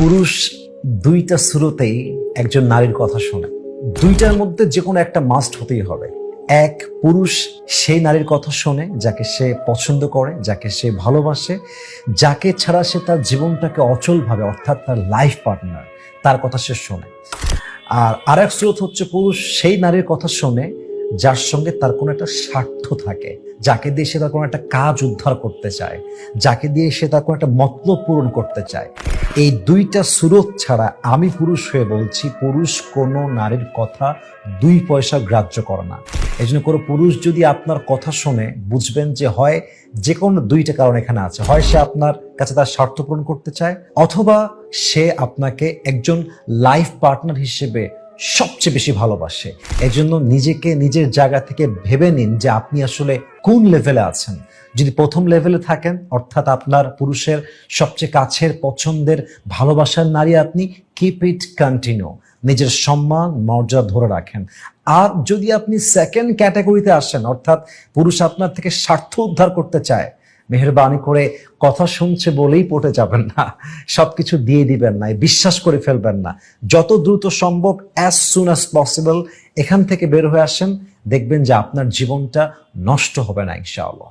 পুরুষ দুইটা শুরুতেই একজন নারীর কথা শোনে। দুইটার মধ্যে যে কোনো একটা মাস্ট হতেই হবে। এক, পুরুষ সেই নারীর কথা শোনে যাকে সে পছন্দ করে, যাকে সে ভালোবাসে, যাকে ছাড়া সে তার জীবনটাকে অচল ভাবে, অর্থাৎ তার লাইফ পার্টনার, তার কথা সে শোনে। আর আরেক স্রোত হচ্ছে পুরুষ সেই নারীর কথা শোনে যার সঙ্গে তার কোনো একটা স্বার্থ থাকে, যাকে দিয়ে সে তার কোনো একটা কাজ উদ্ধার করতে চায়, যাকে দিয়ে সে তার কোনো একটা মতলব পূরণ করতে চায়। এই দুইটা স্রোত ছাড়া আমি পুরুষ হয়ে বলছি, পুরুষ কোনো নারীর কথা দুই পয়সা গ্রাহ্য করে না। এই জন্য কোনো পুরুষ যদি আপনার কথা শোনে, বুঝবেন যে হয় যে কোনো দুইটা কারণ এখানে আছে। হয় সে আপনার কাছে তার স্বার্থ পূরণ করতে চায়, অথবা সে আপনাকে একজন লাইফ পার্টনার হিসেবে সবচেয়ে বেশি ভালোবাসে। এজন্য নিজেকে নিজের জায়গা থেকে ভেবে নিন যে আপনি আসলে কোন লেভেলে আছেন। যদি প্রথম লেভেলে থাকেন, অর্থাৎ আপনার পুরুষের সবচেয়ে কাছের, পছন্দের, ভালোবাসার নারী আপনি, কিপ ইট কন্টিনিউ, নিজের সম্মান মর্যাদা ধরে রাখেন। আর যদি আপনি সেকেন্ড ক্যাটাগরিতে আসেন, অর্থাৎ পুরুষ আপনার থেকে স্বার্থ উদ্ধার করতে চায়, মেহেরবানি করে কথা শুনছে বলেই পটে যাবেন না, সবকিছু দিয়ে দিবেন না, বিশ্বাস করে ফেলবেন না। যত দ্রুত সম্ভব, অ্যাজ সুন অ্যাজ পসিবল এখান থেকে বের হয়ে আসেন, দেখবেন যে আপনার জীবনটা নষ্ট হবে না ইনশাআল্লাহ।